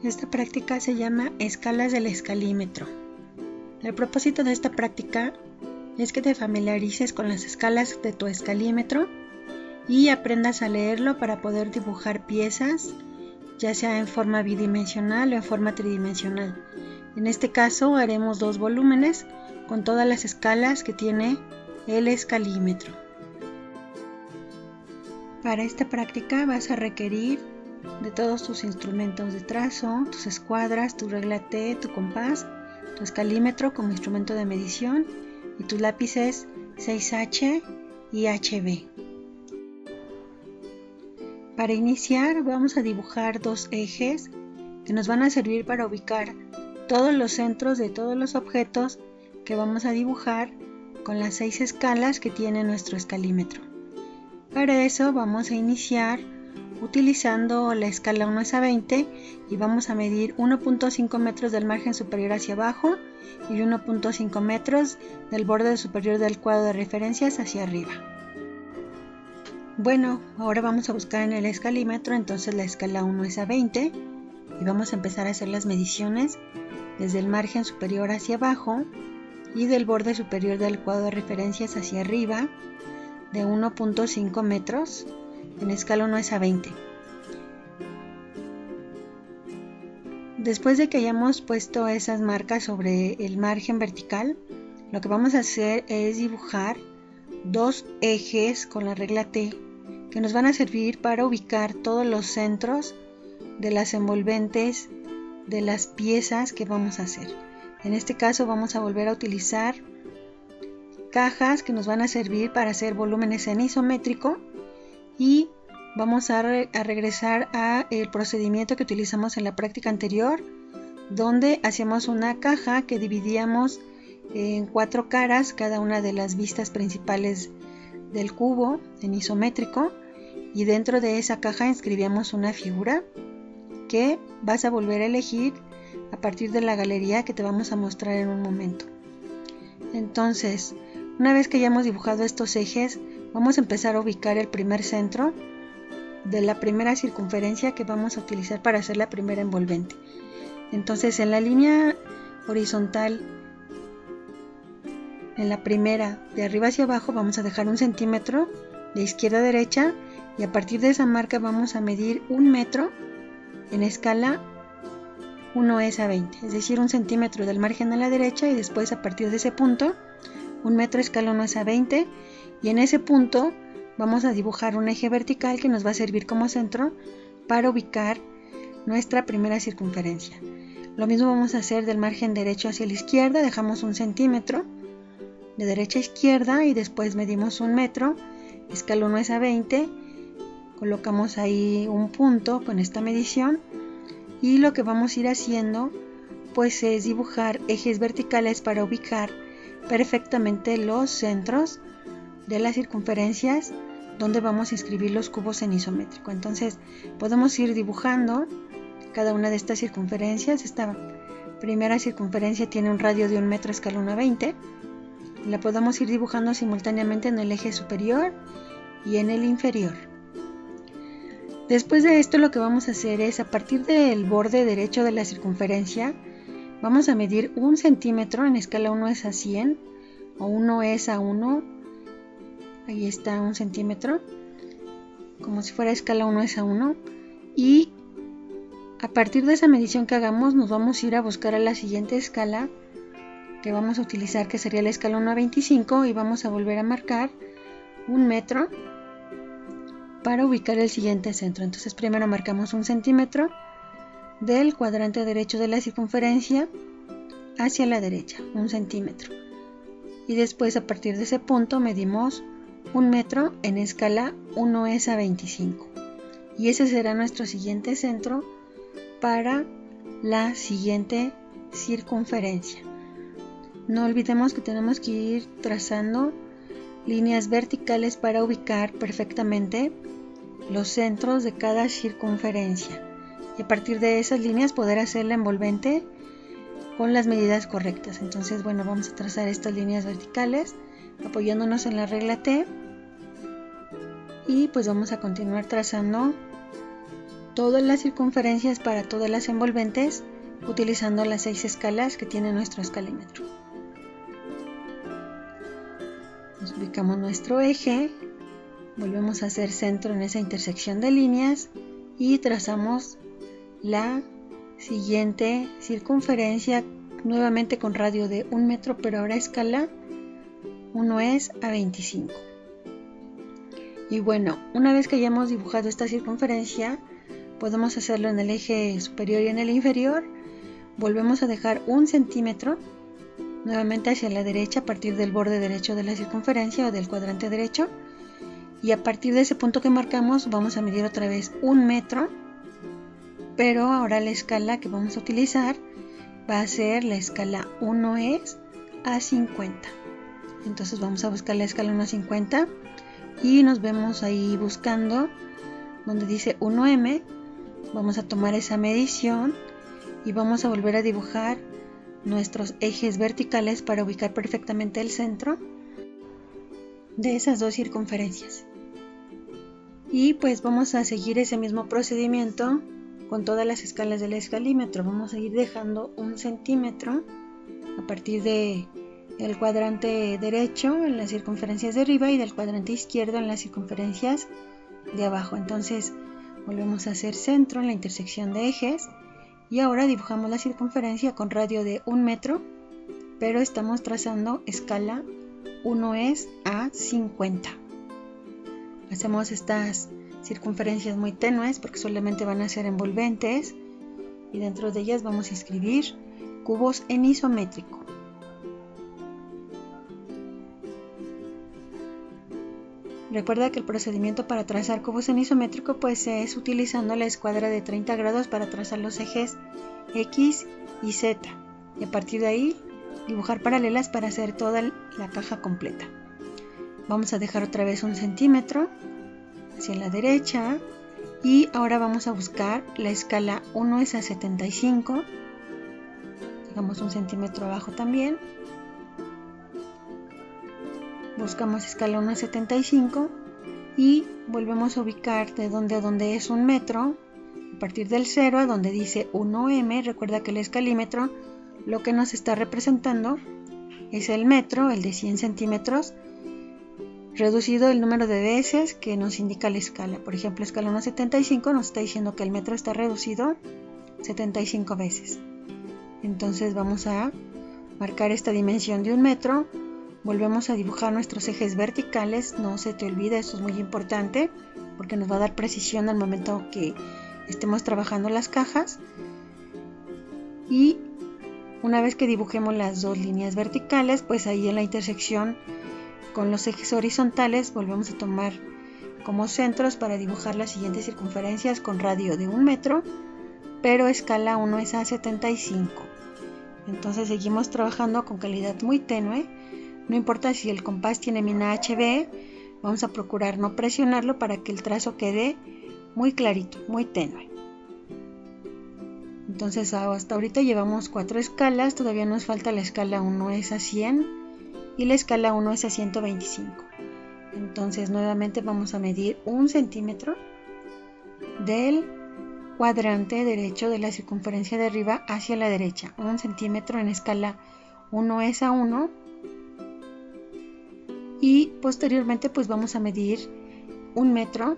Esta práctica se llama escalas del escalímetro. El propósito de esta práctica es que te familiarices con las escalas de tu escalímetro y aprendas a leerlo para poder dibujar piezas, ya sea en forma bidimensional o en forma tridimensional. En este caso haremos 2 volúmenes con todas las escalas que tiene el escalímetro. Para esta práctica vas a requerir de todos tus instrumentos de trazo, tus escuadras, tu regla T, tu compás, tu escalímetro como instrumento de medición y tus lápices 6H y HB. Para iniciar vamos a dibujar 2 ejes que nos van a servir para ubicar todos los centros de todos los objetos que vamos a dibujar con las 6 escalas que tiene nuestro escalímetro. Para eso vamos a iniciar utilizando la escala 1 es a 20 y vamos a medir 1.5 metros del margen superior hacia abajo y 1.5 metros del borde superior del cuadro de referencias hacia arriba. Bueno, ahora vamos a buscar en el escalímetro entonces la escala 1 es a 20 y vamos a empezar a hacer las mediciones desde el margen superior hacia abajo y del borde superior del cuadro de referencias hacia arriba de 1.5 metros en escala 1 es a 20. Después de que hayamos puesto esas marcas sobre el margen vertical, lo que vamos a hacer es dibujar 2 ejes con la regla T que nos van a servir para ubicar todos los centros de las envolventes de las piezas que vamos a hacer. En este caso vamos a volver a utilizar cajas que nos van a servir para hacer volúmenes en isométrico y vamos a regresar a el procedimiento que utilizamos en la práctica anterior, donde hacíamos una caja que dividíamos en 4 caras, cada una de las vistas principales del cubo en isométrico, y dentro de esa caja inscribíamos una figura que vas a volver a elegir a partir de la galería que te vamos a mostrar en un momento. Entonces, una vez que ya hemos dibujado estos ejes, vamos a empezar a ubicar el primer centro de la primera circunferencia que vamos a utilizar para hacer la primera envolvente. Entonces, en la línea horizontal, en la primera de arriba hacia abajo, vamos a dejar 1 centímetro de izquierda a derecha y a partir de esa marca vamos a medir 1 metro en escala 1 es a 20, es decir, 1 centímetro del margen a la derecha y después a partir de ese punto 1 metro escala 1 es a 20 y en ese punto vamos a dibujar un eje vertical que nos va a servir como centro para ubicar nuestra primera circunferencia. Lo mismo vamos a hacer del margen derecho hacia la izquierda, dejamos 1 centímetro de derecha a izquierda y después medimos 1 metro, escala 1 es a 20, colocamos ahí un punto con esta medición y lo que vamos a ir haciendo pues es dibujar ejes verticales para ubicar perfectamente los centros de las circunferencias donde vamos a inscribir los cubos en isométrico. Entonces podemos ir dibujando cada una de estas circunferencias. Esta primera circunferencia tiene un radio de 1 metro escala 1 a 20. La podemos ir dibujando simultáneamente en el eje superior y en el inferior. Después de esto lo que vamos a hacer es a partir del borde derecho de la circunferencia vamos a medir 1 centímetro en escala 1 es a 100 o 1 es a 1, ahí está 1 centímetro, como si fuera escala 1 es a 1 y a partir de esa medición que hagamos nos vamos a ir a buscar a la siguiente escala que vamos a utilizar, que sería la escala 1 a 25 y vamos a volver a marcar 1 metro para ubicar el siguiente centro. Entonces primero marcamos 1 centímetro del cuadrante derecho de la circunferencia hacia la derecha, 1 centímetro. Y después a partir de ese punto medimos 1 metro en escala 1 es a 25. Y ese será nuestro siguiente centro para la siguiente circunferencia. No olvidemos que tenemos que ir trazando líneas verticales para ubicar perfectamente los centros de cada circunferencia y a partir de esas líneas poder hacer la envolvente con las medidas correctas. Entonces, bueno, vamos a trazar estas líneas verticales apoyándonos en la regla T y pues vamos a continuar trazando todas las circunferencias para todas las envolventes utilizando las 6 escalas que tiene nuestro escalímetro. Nos ubicamos nuestro eje, volvemos a hacer centro en esa intersección de líneas y trazamos la siguiente circunferencia nuevamente con radio de 1 metro, pero ahora a escala 1 es a 25. Y bueno, una vez que hayamos dibujado esta circunferencia, podemos hacerlo en el eje superior y en el inferior. Volvemos a dejar 1 centímetro nuevamente hacia la derecha a partir del borde derecho de la circunferencia o del cuadrante derecho, y a partir de ese punto que marcamos vamos a medir otra vez 1 metro, pero ahora la escala que vamos a utilizar va a ser la escala 1 es a 50. Entonces vamos a buscar la escala 1 a 50 y nos vemos ahí buscando donde dice 1m. Vamos a tomar esa medición y vamos a volver a dibujar nuestros ejes verticales para ubicar perfectamente el centro de esas dos circunferencias. Y pues vamos a seguir ese mismo procedimiento con todas las escalas del escalímetro. Vamos a ir dejando 1 centímetro a partir del cuadrante derecho en las circunferencias de arriba y del cuadrante izquierdo en las circunferencias de abajo. Entonces volvemos a hacer centro en la intersección de ejes y ahora dibujamos la circunferencia con radio de 1 metro, pero estamos trazando escala 1 es a 50. Hacemos estas circunferencias muy tenues porque solamente van a ser envolventes y dentro de ellas vamos a escribir cubos en isométrico. Recuerda que el procedimiento para trazar cubos en isométrico pues es utilizando la escuadra de 30 grados para trazar los ejes X y Z y a partir de ahí dibujar paralelas para hacer toda la caja completa. Vamos a dejar otra vez 1 centímetro hacia la derecha y ahora vamos a buscar la escala 1 es a 75. Dejamos 1 centímetro abajo también. Buscamos escala 1 a 75 y volvemos a ubicar de donde a donde es 1 metro, a partir del 0 a donde dice 1m. Recuerda que el escalímetro lo que nos está representando es el metro, el de 100 centímetros, reducido el número de veces que nos indica la escala. Por ejemplo, escala 1 a 75 nos está diciendo que el metro está reducido 75 veces. Entonces vamos a marcar esta dimensión de 1 metro. Volvemos a dibujar nuestros ejes verticales, no se te olvide, eso es muy importante porque nos va a dar precisión al momento que estemos trabajando las cajas. Y una vez que dibujemos las dos líneas verticales, pues ahí en la intersección con los ejes horizontales volvemos a tomar como centros para dibujar las siguientes circunferencias con radio de 1 metro, pero escala 1 es a 75. Entonces seguimos trabajando con calidad muy tenue. No importa si el compás tiene mina HB, vamos a procurar no presionarlo para que el trazo quede muy clarito, muy tenue. Entonces hasta ahorita llevamos 4 escalas, todavía nos falta la escala 1 es a 100 y la escala 1 es a 125. Entonces nuevamente vamos a medir 1 centímetro del cuadrante derecho de la circunferencia de arriba hacia la derecha. 1 centímetro en escala 1 es a 1. Y posteriormente pues vamos a medir 1 metro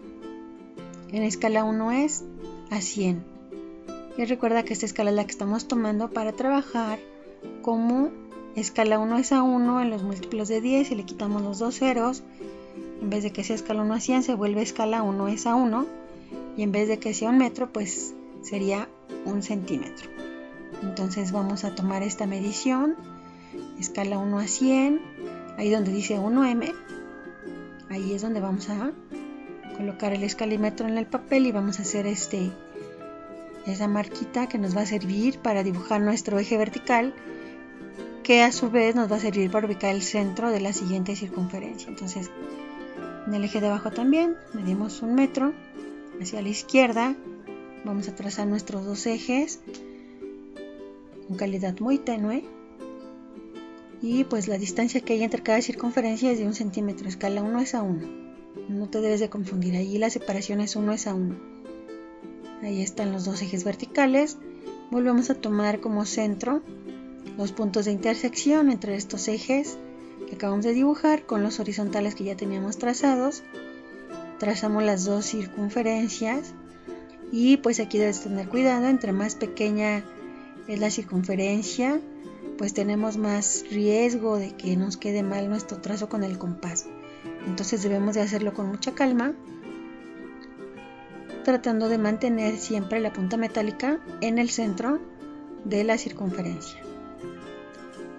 en escala 1 es a 100. Y recuerda que esta escala es la que estamos tomando para trabajar como escala 1 es a 1 en los múltiplos de 10 y le quitamos los dos ceros. En vez de que sea escala 1 a 100 se vuelve escala 1 es a 1 y en vez de que sea 1 metro pues sería 1 centímetro. Entonces vamos a tomar esta medición, escala 1 a 100. Ahí donde dice 1m, ahí es donde vamos a colocar el escalímetro en el papel y vamos a hacer esa marquita que nos va a servir para dibujar nuestro eje vertical, que a su vez nos va a servir para ubicar el centro de la siguiente circunferencia. Entonces en el eje de abajo también medimos 1 metro hacia la izquierda, vamos a trazar nuestros dos ejes con calidad muy tenue. Y pues la distancia que hay entre cada circunferencia es de 1 centímetro, escala 1 es a 1. No te debes de confundir, ahí la separación es 1 es a 1. Ahí están los dos ejes verticales. Volvemos a tomar como centro los puntos de intersección entre estos ejes que acabamos de dibujar con los horizontales que ya teníamos trazados. Trazamos las dos circunferencias y pues aquí debes tener cuidado, entre más pequeña es la circunferencia, pues tenemos más riesgo de que nos quede mal nuestro trazo con el compás. Entonces debemos de hacerlo con mucha calma, tratando de mantener siempre la punta metálica en el centro de la circunferencia.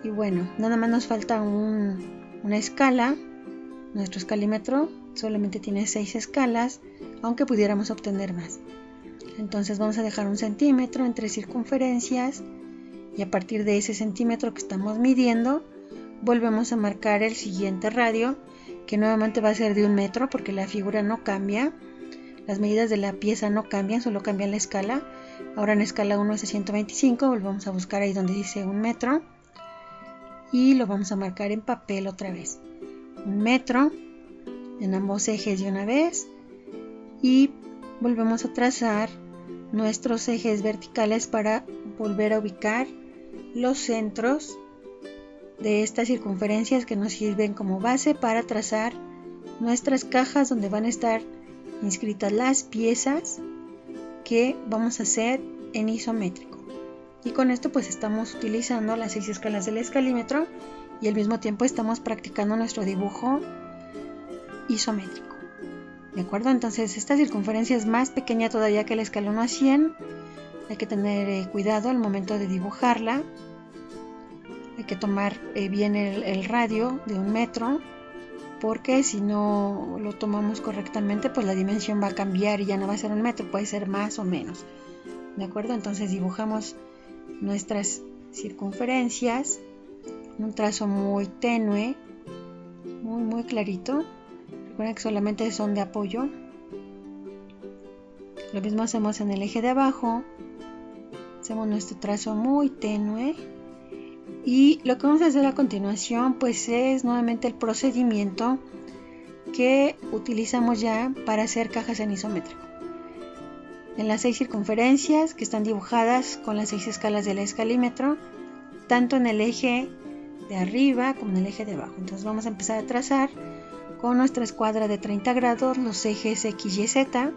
Y bueno, nada más nos falta una escala. Nuestro escalímetro solamente tiene 6 escalas, aunque pudiéramos obtener más. Entonces vamos a dejar 1 centímetro entre circunferencias y a partir de ese centímetro que estamos midiendo volvemos a marcar el siguiente radio, que nuevamente va a ser de 1 metro porque la figura no cambia, las medidas de la pieza no cambian, solo cambia la escala. Ahora en escala 1 es de 125, volvemos a buscar ahí donde dice 1 metro y lo vamos a marcar en papel otra vez. 1 metro en ambos ejes de una vez y volvemos a trazar nuestros ejes verticales para volver a ubicar los centros de estas circunferencias que nos sirven como base para trazar nuestras cajas donde van a estar inscritas las piezas que vamos a hacer en isométrico. Y con esto pues estamos utilizando las 6 escalas del escalímetro y al mismo tiempo estamos practicando nuestro dibujo isométrico. ¿De acuerdo? Entonces esta circunferencia es más pequeña todavía que la escala 1 a 100. Hay que tener cuidado al momento de dibujarla. Hay que tomar bien el radio de 1 metro, porque si no lo tomamos correctamente pues la dimensión va a cambiar y ya no va a ser 1 metro, puede ser más o menos. ¿De acuerdo? Entonces dibujamos nuestras circunferencias, un trazo muy tenue, muy clarito. Recuerden que solamente son de apoyo. Lo mismo hacemos en el eje de abajo. Hacemos nuestro trazo muy tenue. Y lo que vamos a hacer a continuación pues es nuevamente el procedimiento que utilizamos ya para hacer cajas en isométrico. En las 6 circunferencias que están dibujadas con las 6 escalas del escalímetro, tanto en el eje de arriba como en el eje de abajo. Entonces vamos a empezar a trazar con nuestra escuadra de 30 grados los ejes X y Z.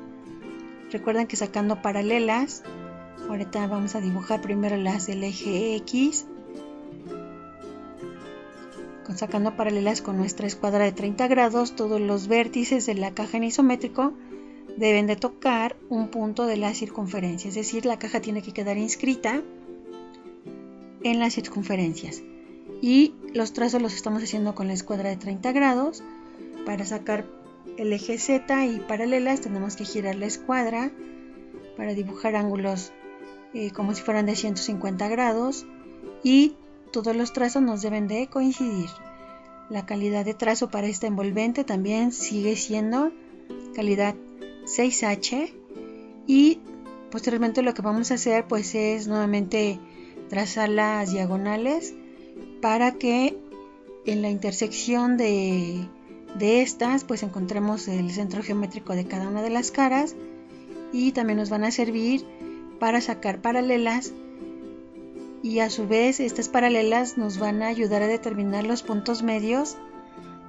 Recuerden que sacando paralelas, ahorita vamos a dibujar primero las del eje X, sacando paralelas con nuestra escuadra de 30 grados, todos los vértices de la caja en isométrico deben de tocar un punto de la circunferencia, es decir, la caja tiene que quedar inscrita en las circunferencias. Y los trazos los estamos haciendo con la escuadra de 30 grados. Para sacar el eje Z y paralelas tenemos que girar la escuadra para dibujar ángulos como si fueran de 150 grados y todos los trazos nos deben de coincidir. La calidad de trazo para esta envolvente también sigue siendo calidad 6H y posteriormente lo que vamos a hacer pues es nuevamente trazar las diagonales para que en la intersección de estas pues encontremos el centro geométrico de cada una de las caras y también nos van a servir para sacar paralelas y a su vez estas paralelas nos van a ayudar a determinar los puntos medios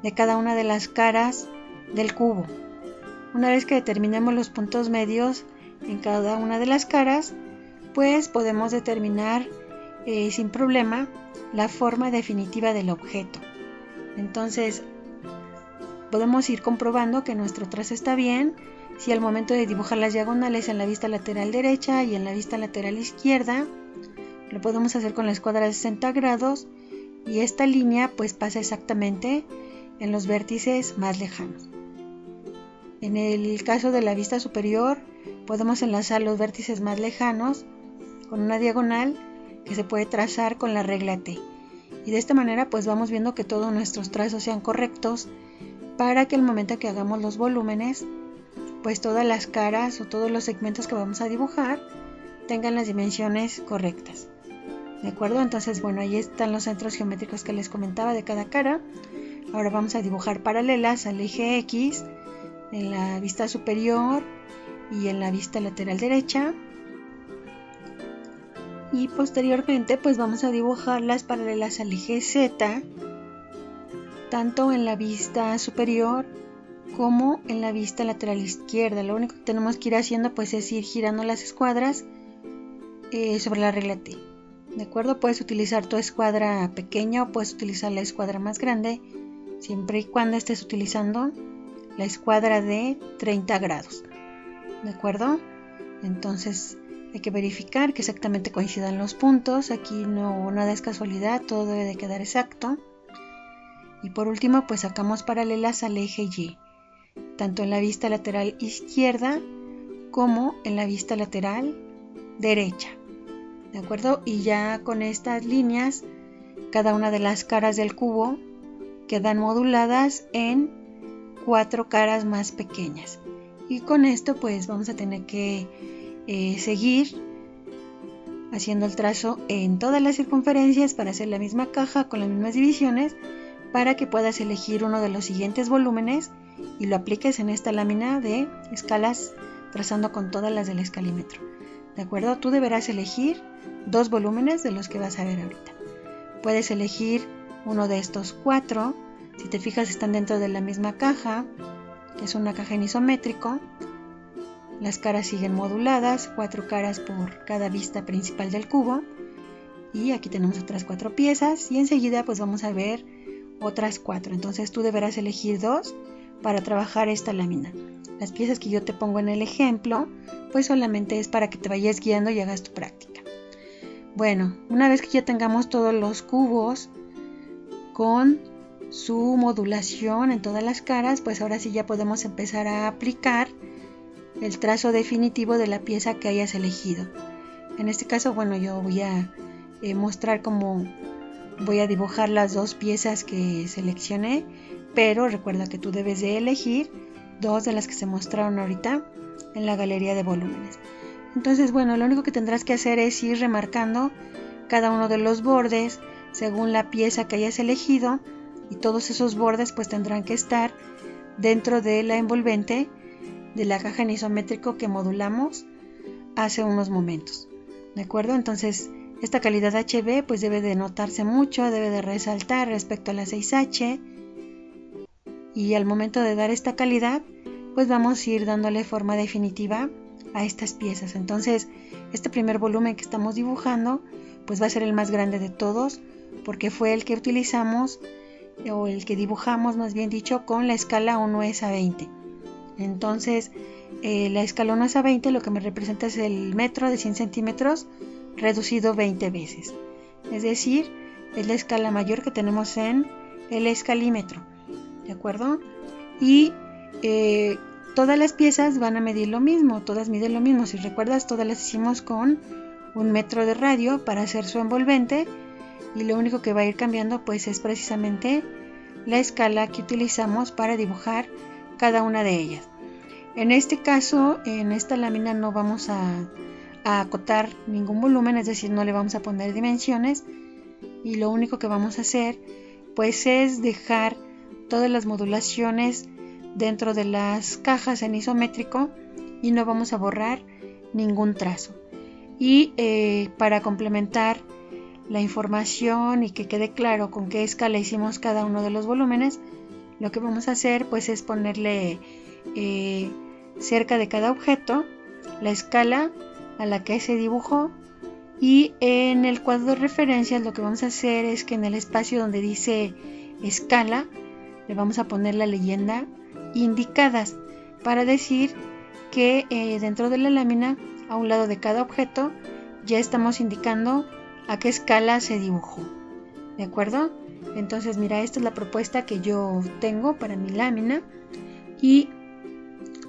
de cada una de las caras del cubo. Una vez que determinemos los puntos medios en cada una de las caras pues podemos determinar sin problema la forma definitiva del objeto. Entonces podemos ir comprobando que nuestro trazo está bien si al momento de dibujar las diagonales en la vista lateral derecha y en la vista lateral izquierda lo podemos hacer con la escuadra de 60 grados y esta línea pues pasa exactamente en los vértices más lejanos. En el caso de la vista superior podemos enlazar los vértices más lejanos con una diagonal que se puede trazar con la regla T y de esta manera pues vamos viendo que todos nuestros trazos sean correctos para que al momento que hagamos los volúmenes pues todas las caras o todos los segmentos que vamos a dibujar tengan las dimensiones correctas. ¿De acuerdo? Entonces bueno, ahí están los centros geométricos que les comentaba de cada cara. Ahora vamos a dibujar paralelas al eje X en la vista superior y en la vista lateral derecha. Y posteriormente pues vamos a dibujarlas paralelas al eje Z, tanto en la vista superior como en la vista lateral izquierda. Lo único que tenemos que ir haciendo pues es ir girando las escuadras sobre la regla T. ¿De acuerdo? Puedes utilizar tu escuadra pequeña o puedes utilizar la escuadra más grande, siempre y cuando estés utilizando la escuadra de 30 grados. ¿De acuerdo? Entonces hay que verificar que exactamente coincidan los puntos. Aquí no nada es casualidad, todo debe de quedar exacto. Y por último pues sacamos paralelas al eje Y, tanto en la vista lateral izquierda como en la vista lateral derecha. ¿De acuerdo? Y ya con estas líneas, cada una de las caras del cubo quedan moduladas en 4 caras más pequeñas. Y con esto pues vamos a tener que seguir haciendo el trazo en todas las circunferencias para hacer la misma caja con las mismas divisiones, para que puedas elegir uno de los siguientes volúmenes y lo apliques en esta lámina de escalas, trazando con todas las del escalímetro. ¿De acuerdo? Tú deberás elegir 2 volúmenes de los que vas a ver ahorita. Puedes elegir uno de estos 4. Si te fijas, están dentro de la misma caja, que es una caja en isométrico. Las caras siguen moduladas, 4 caras por cada vista principal del cubo. Y aquí tenemos otras 4 piezas y enseguida pues vamos a ver otras 4. Entonces tú deberás elegir 2 para trabajar esta lámina. Las piezas que yo te pongo en el ejemplo pues solamente es para que te vayas guiando y hagas tu práctica. Bueno, una vez que ya tengamos todos los cubos con su modulación en todas las caras, pues ahora sí ya podemos empezar a aplicar el trazo definitivo de la pieza que hayas elegido. En este caso, bueno, yo voy a mostrar cómo voy a dibujar las 2 piezas que seleccioné, pero recuerda que tú debes de elegir 2 de las que se mostraron ahorita en la galería de volúmenes. Entonces, bueno, lo único que tendrás que hacer es ir remarcando cada uno de los bordes según la pieza que hayas elegido, y todos esos bordes pues tendrán que estar dentro de la envolvente de la caja en isométrico que modulamos hace unos momentos. ¿De acuerdo? Entonces esta calidad HB pues debe de notarse mucho, debe de resaltar respecto a la 6H, y al momento de dar esta calidad pues vamos a ir dándole forma definitiva a estas piezas. Entonces este primer volumen que estamos dibujando pues va a ser el más grande de todos, porque fue el que utilizamos, o el que dibujamos más bien dicho, con la escala 1 a 20. Entonces la escala 1 a 20 lo que me representa es el metro de 100 centímetros reducido 20 veces. Es decir, es la escala mayor que tenemos en el escalímetro. ¿De acuerdo? Y todas las piezas van a medir lo mismo, todas miden lo mismo. Si recuerdas, todas las hicimos con 1 metro de radio para hacer su envolvente, y lo único que va a ir cambiando pues es precisamente la escala que utilizamos para dibujar cada una de ellas. En este caso, en esta lámina no vamos a acotar ningún volumen, es decir, no le vamos a poner dimensiones, y lo único que vamos a hacer pues es dejar todas las modulaciones dentro de las cajas en isométrico y no vamos a borrar ningún trazo. Y para complementar la información y que quede claro con qué escala hicimos cada uno de los volúmenes, lo que vamos a hacer pues es ponerle cerca de cada objeto la escala a la que se dibujó, y en el cuadro de referencias lo que vamos a hacer es que en el espacio donde dice escala le vamos a poner la leyenda indicadas, para decir que dentro de la lámina, a un lado de cada objeto, ya estamos indicando a qué escala se dibujó. ¿De acuerdo? Entonces mira, esta es la propuesta que yo tengo para mi lámina, y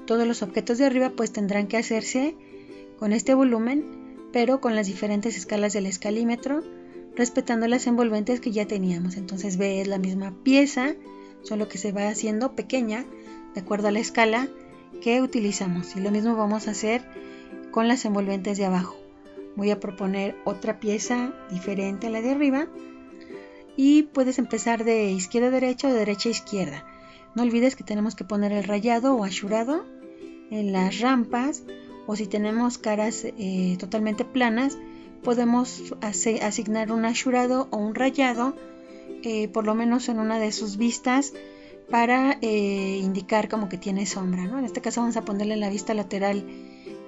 todos los objetos de arriba pues tendrán que hacerse con este volumen, pero con las diferentes escalas del escalímetro, respetando las envolventes que ya teníamos. Entonces ve, es la misma pieza, solo que se va haciendo pequeña de acuerdo a la escala que utilizamos, y lo mismo vamos a hacer con las envolventes de abajo. Voy a proponer otra pieza diferente a la de arriba, y puedes empezar de izquierda a derecha o de derecha a izquierda. No olvides que tenemos que poner el rayado o ashurado en las rampas, o si tenemos caras totalmente planas, podemos asignar un ashurado o un rayado, por lo menos en una de sus vistas, para indicar como que tiene sombra, ¿no? En este caso vamos a ponerle la vista lateral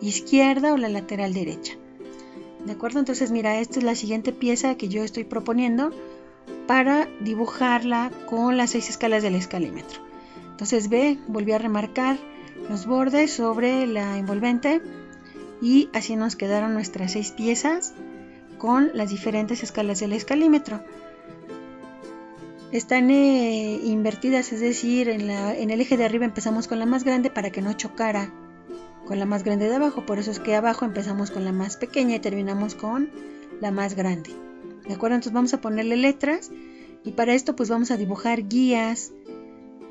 izquierda o la lateral derecha. ¿De acuerdo? Entonces mira, esta es la siguiente pieza que yo estoy proponiendo para dibujarla con las 6 escalas del escalímetro. Entonces ve, volví a remarcar los bordes sobre la envolvente y así nos quedaron nuestras 6 piezas con las diferentes escalas del escalímetro. Están invertidas, es decir, en el eje de arriba empezamos con la más grande para que no chocara con la más grande de abajo, por eso es que abajo empezamos con la más pequeña y terminamos con la más grande. ¿De acuerdo? Entonces vamos a ponerle letras y para esto pues vamos a dibujar guías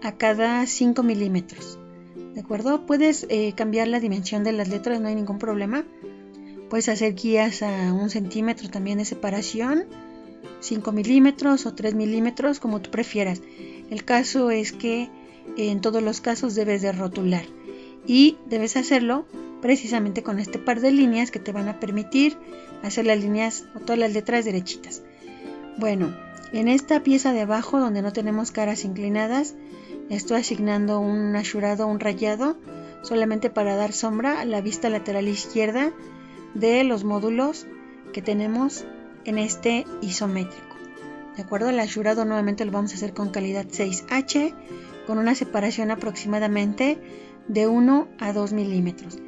a cada 5 milímetros. ¿De acuerdo? Puedes cambiar la dimensión de las letras, no hay ningún problema. Puedes hacer guías a 1 centímetro también de separación, 5 milímetros o 3 milímetros, como tú prefieras. El caso es que en todos los casos debes de rotular y debes hacerlo precisamente con este par de líneas que te van a permitir hacer las líneas o todas las letras derechitas. Bueno, en esta pieza de abajo donde no tenemos caras inclinadas, estoy asignando un ashurado, un rayado, solamente para dar sombra a la vista lateral izquierda de los módulos que tenemos en este isométrico. ¿De acuerdo? El ashurado nuevamente lo vamos a hacer con calidad 6H, con una separación aproximadamente de 1 a 2 milímetros.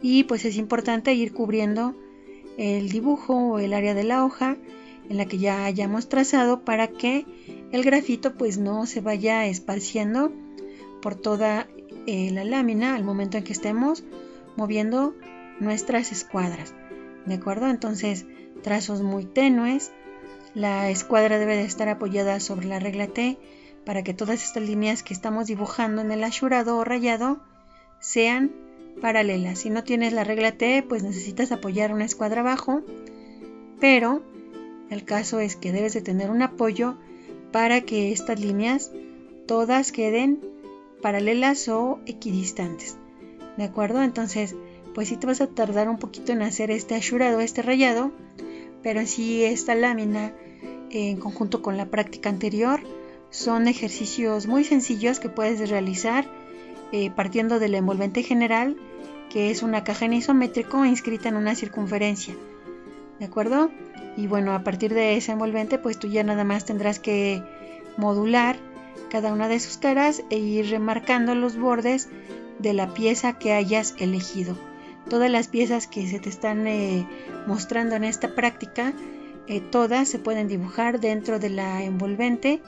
Y pues es importante ir cubriendo el dibujo o el área de la hoja en la que ya hayamos trazado para que el grafito pues no se vaya esparciendo por toda la lámina al momento en que estemos moviendo nuestras escuadras. ¿De acuerdo? Entonces trazos muy tenues, la escuadra debe de estar apoyada sobre la regla T para que todas estas líneas que estamos dibujando en el ashurado o rayado sean paralelas. Si no tienes la regla T, pues necesitas apoyar una escuadra abajo, pero el caso es que debes de tener un apoyo para que estas líneas todas queden paralelas o equidistantes. ¿De acuerdo? Entonces, pues sí te vas a tardar un poquito en hacer este ashurado, este rayado, pero sí esta lámina en conjunto con la práctica anterior son ejercicios muy sencillos que puedes realizar partiendo de la envolvente general, que es una caja en isométrico inscrita en una circunferencia. ¿De acuerdo? Y bueno, a partir de esa envolvente pues tú ya nada más tendrás que modular cada una de sus caras e ir remarcando los bordes de la pieza que hayas elegido. Todas las piezas que se te están mostrando en esta práctica, todas se pueden dibujar dentro de la envolvente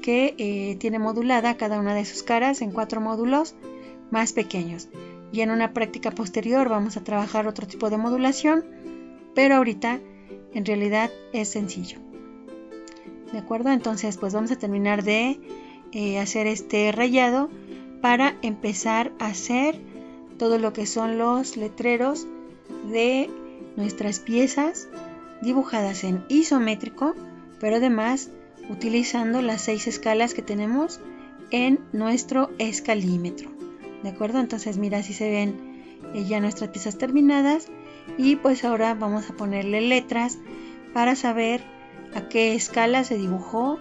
que tiene modulada cada una de sus caras en 4 módulos más pequeños. Y en una práctica posterior vamos a trabajar otro tipo de modulación, pero ahorita en realidad es sencillo. ¿De acuerdo? Entonces pues vamos a terminar de hacer este rayado para empezar a hacer todo lo que son los letreros de nuestras piezas dibujadas en isométrico, pero además utilizando las 6 escalas que tenemos en nuestro escalímetro. ¿De acuerdo? Entonces mira, así se ven ya nuestras piezas terminadas y pues ahora vamos a ponerle letras para saber a qué escala se dibujó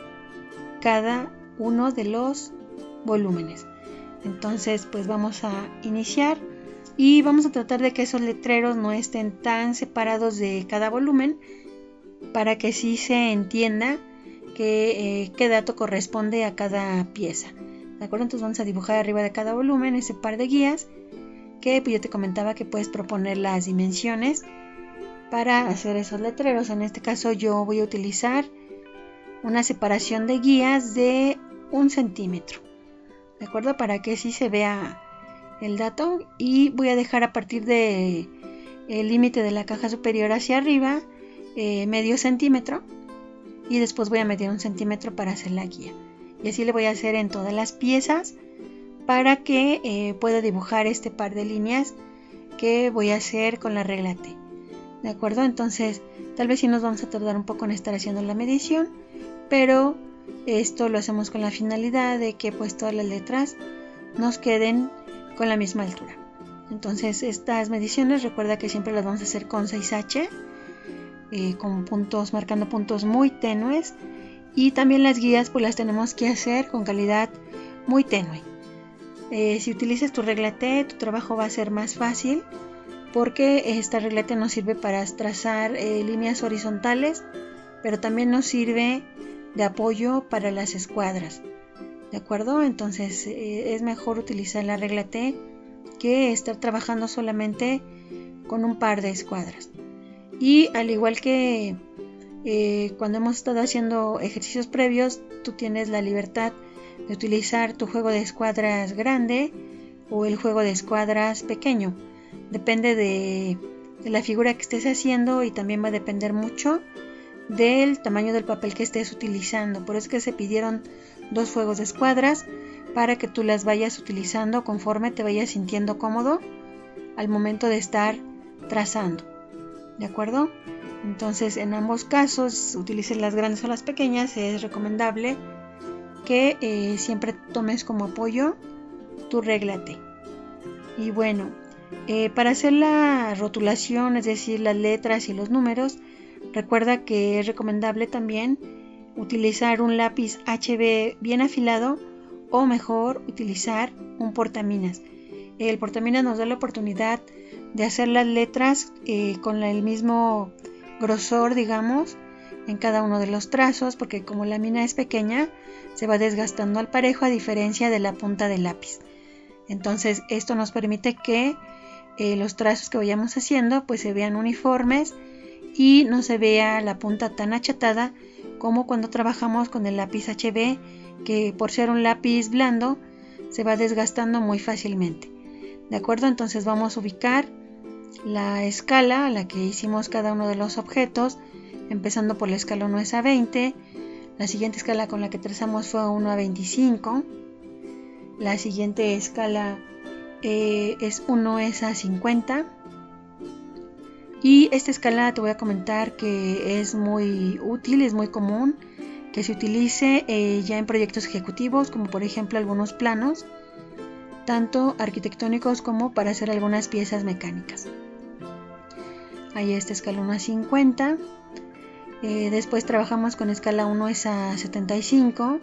cada uno de los volúmenes. Entonces pues vamos a iniciar y vamos a tratar de que esos letreros no estén tan separados de cada volumen para que sí se entienda qué dato corresponde a cada pieza. ¿De acuerdo? Entonces vamos a dibujar arriba de cada volumen ese par de guías que pues yo te comentaba que puedes proponer las dimensiones para hacer esos letreros. En este caso yo voy a utilizar una separación de guías de 1 centímetro. ¿De acuerdo? Para que sí se vea el dato, y voy a dejar a partir de el límite de la caja superior hacia arriba medio centímetro y después voy a medir 1 centímetro para hacer la guía, y así le voy a hacer en todas las piezas para que pueda dibujar este par de líneas que voy a hacer con la regla T. ¿De acuerdo? Entonces tal vez sí nos vamos a tardar un poco en estar haciendo la medición, pero esto lo hacemos con la finalidad de que pues todas las letras nos queden con la misma altura. Entonces estas mediciones recuerda que siempre las vamos a hacer con 6H, con puntos, marcando puntos muy tenues, y también las guías pues las tenemos que hacer con calidad muy tenue. Si utilizas tu regla T, tu trabajo va a ser más fácil, porque esta regla T nos sirve para trazar líneas horizontales, pero también nos sirve de apoyo para las escuadras, ¿de acuerdo? Entonces es mejor utilizar la regla T que estar trabajando solamente con un par de escuadras. Y al igual que cuando hemos estado haciendo ejercicios previos, tú tienes la libertad de utilizar tu juego de escuadras grande o el juego de escuadras pequeño. Depende de la figura que estés haciendo, y también va a depender mucho del tamaño del papel que estés utilizando. Por eso es que se pidieron 2 juegos de escuadras, para que tú las vayas utilizando conforme te vayas sintiendo cómodo al momento de estar trazando, ¿de acuerdo? Entonces en ambos casos, utilices las grandes o las pequeñas, es recomendable que siempre tomes como apoyo tu regla T. Y bueno, para hacer la rotulación, es decir, las letras y los números, recuerda que es recomendable también utilizar un lápiz HB bien afilado, o mejor utilizar un portaminas. El portaminas nos da la oportunidad de hacer las letras con el mismo grosor, digamos, en cada uno de los trazos, porque como la mina es pequeña, se va desgastando al parejo, a diferencia de la punta del lápiz. Entonces esto nos permite que los trazos que vayamos haciendo pues se vean uniformes y no se vea la punta tan achatada como cuando trabajamos con el lápiz HB, que por ser un lápiz blando se va desgastando muy fácilmente, ¿de acuerdo? Entonces vamos a ubicar la escala a la que hicimos cada uno de los objetos, empezando por la escala 1 es a 20, la siguiente escala con la que trazamos fue 1 a 25, la siguiente escala es 1 es a 50, y esta escala te voy a comentar que es muy útil, es muy común que se utilice ya en proyectos ejecutivos, como por ejemplo algunos planos, tanto arquitectónicos como para hacer algunas piezas mecánicas. Ahí está escala 1 a 50. Después trabajamos con escala 1 es a 75.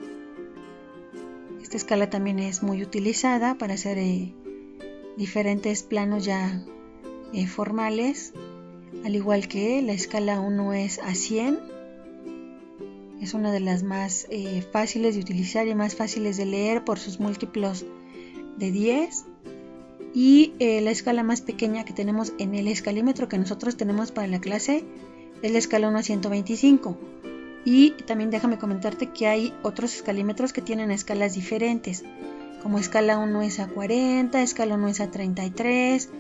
Esta escala también es muy utilizada para hacer diferentes planos ya formales, al igual que la escala 1 es a 100. Es una de las más fáciles de utilizar y más fáciles de leer por sus múltiplos de 10. Y la escala más pequeña que tenemos en el escalímetro que nosotros tenemos para la clase es la escala 1 a 125. Y también déjame comentarte que hay otros escalímetros que tienen escalas diferentes, como escala 1 es a 40, escala 1 es a 33,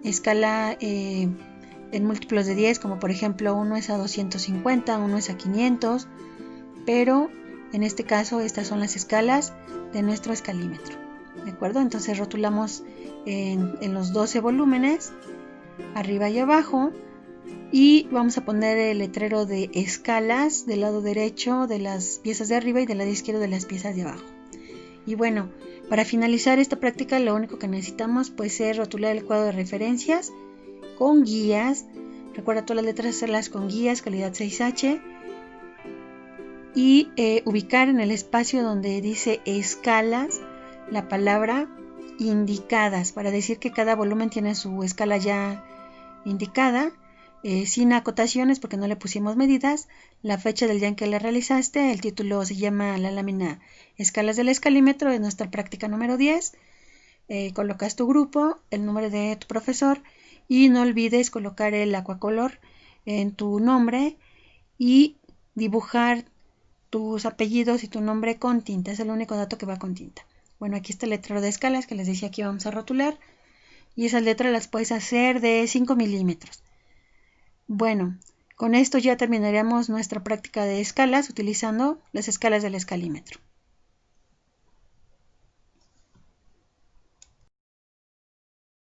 escala en múltiplos de 10, como por ejemplo 1 es a 250, 1 es a 500, pero en este caso estas son las escalas de nuestro escalímetro, ¿de acuerdo? Entonces rotulamos en los 12 volúmenes, arriba y abajo, y vamos a poner el letrero de escalas del lado derecho de las piezas de arriba y del lado izquierdo de las piezas de abajo. Y bueno, para finalizar esta práctica lo único que necesitamos pues es rotular el cuadro de referencias con guías. Recuerda todas las letras hacerlas con guías, calidad 6H, y ubicar en el espacio donde dice escalas la palabra indicadas, para decir que cada volumen tiene su escala ya indicada, sin acotaciones porque no le pusimos medidas, la fecha del día en que la realizaste, el título se llama la lámina escalas del escalímetro, es nuestra práctica número 10, colocas tu grupo, el nombre de tu profesor, y no olvides colocar el aquacolor en tu nombre y dibujar tus apellidos y tu nombre con tinta. Es el único dato que va con tinta. Bueno, aquí está el letrero de escalas que les decía que vamos a rotular, y esas letras las puedes hacer de 5 milímetros. Bueno, con esto ya terminaríamos nuestra práctica de escalas utilizando las escalas del escalímetro.